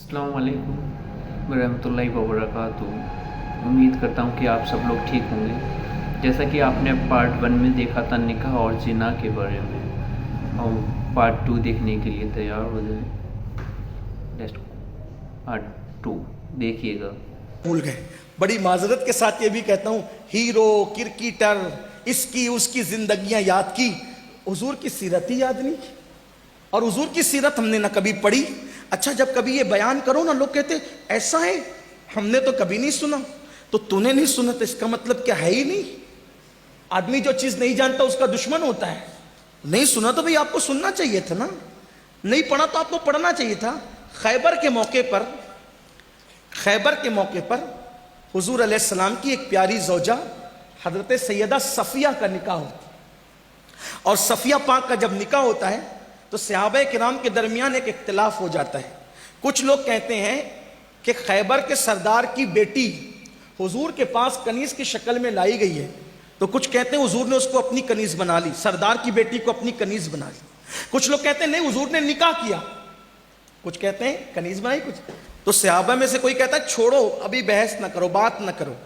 अस्सलाम वालेकुम रहमतुल्लाहि व बरकातुहू। उम्मीद करता हूँ कि आप सब लोग ठीक होंगे। जैसा कि आपने पार्ट 1 में देखा था निकाह और जिना के बारे में, और पार्ट 2 देखने के लिए तैयार हो जाए। नेक्स्ट पार्ट 2 देखिएगा। भूल गए। बड़ी माजरत के साथ ये भी कहता हूँ, हीरो क्रिकेटर इसकी उसकी जिंदगियां याद की, हुजूर की सीरत ही याद नहीं की। और हुजूर की सीरत हमने ना कभी पढ़ी। अच्छा, जब कभी ये बयान करो ना, लोग कहते ऐसा है, हमने तो कभी नहीं सुना। तो तूने नहीं सुना तो इसका मतलब क्या है ही नहीं। आदमी जो चीज नहीं जानता उसका दुश्मन होता है। नहीं सुना तो भाई आपको सुनना चाहिए था ना, नहीं पढ़ा तो आपको पढ़ना चाहिए था। खैबर के मौके पर हुजूर अलैहिस्सलाम की एक प्यारी ज़ौजा हजरत सैयदा सफिया का निकाह होता। और सफिया पाक का जब निकाह होता है तो सहाबा किराम के दरमियान एक इख्तिलाफ हो जाता है। कुछ लोग कहते हैं कि खैबर के सरदार की बेटी हुजूर के पास कनीज की शक्ल में लाई गई है, तो कुछ कहते हैं हुजूर ने उसको अपनी कनीज बना ली, सरदार की बेटी को अपनी कनीज बना ली। कुछ लोग कहते हैं नहीं, हुजूर ने निकाह किया। कुछ कहते हैं कनीज बनाई। कुछ तो सहाबा में से कोई कहता है छोड़ो, अभी बहस ना करो, बात ना करो,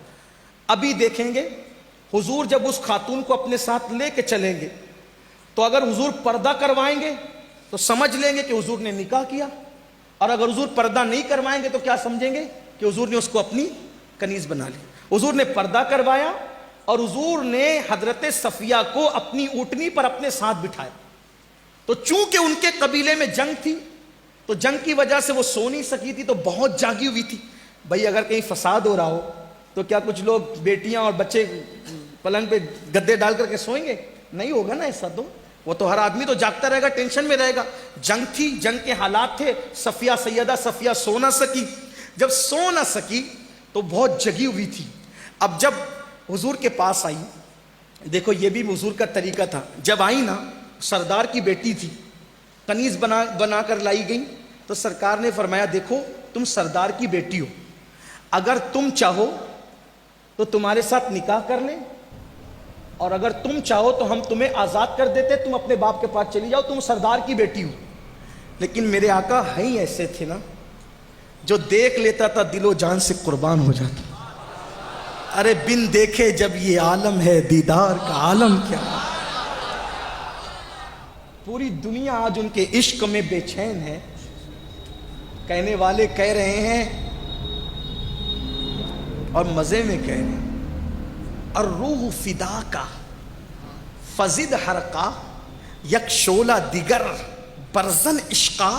अभी देखेंगे। हुजूर जब उस खातून को अपने साथ लेके चलेंगे तो अगर हुजूर पर्दा करवाएंगे तो समझ लेंगे कि हुजूर ने निकाह किया, और अगर हुजूर पर्दा नहीं करवाएंगे तो क्या समझेंगे कि हुजूर ने उसको अपनी कनीज बना ली। हुजूर ने पर्दा करवाया और हुजूर ने हजरत सफिया को अपनी ऊँटनी पर अपने साथ बिठाया। तो चूंकि उनके कबीले में जंग थी तो जंग की वजह से वो सो नहीं सकी थी, तो बहुत जागी हुई थी। भाई अगर कहीं फसाद हो रहा हो तो क्या कुछ लोग बेटियां और बच्चे पलंग पे गद्दे डाल करके सोएंगे? नहीं होगा ना ऐसा। तो वो तो हर आदमी तो जागता रहेगा, टेंशन में रहेगा। जंग थी, जंग के हालात थे। सैयदा सफिया सो ना सकी। जब सो ना सकी तो बहुत जगी हुई थी। अब जब हुजूर के पास आई, देखो ये भी हुजूर का तरीका था, जब आई ना, सरदार की बेटी थी, कनीज बना कर लाई गई, तो सरकार ने फरमाया देखो तुम सरदार की बेटी हो, अगर तुम चाहो तो तुम्हारे साथ निकाह कर लें, और अगर तुम चाहो तो हम तुम्हें आज़ाद कर देते, तुम अपने बाप के पास चली जाओ, तुम सरदार की बेटी हो। लेकिन मेरे आका है ही ऐसे थे ना, जो देख लेता था दिलो जान से कुर्बान हो जाता। अरे बिन देखे जब ये आलम है, दीदार का आलम क्या। पूरी दुनिया आज उनके इश्क में बेचैन है। कहने वाले कह रहे हैं और मजे में कह रहे हैं, और रूह फिदा का फजिद हरका यक शोला दिगर बरजन इश्का,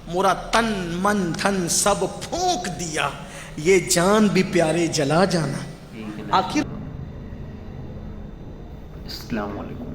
मोरा तन मन धन सब फूंक दिया, ये जान भी प्यारे जला जाना। आखिर अस्सलाम वालेकुम।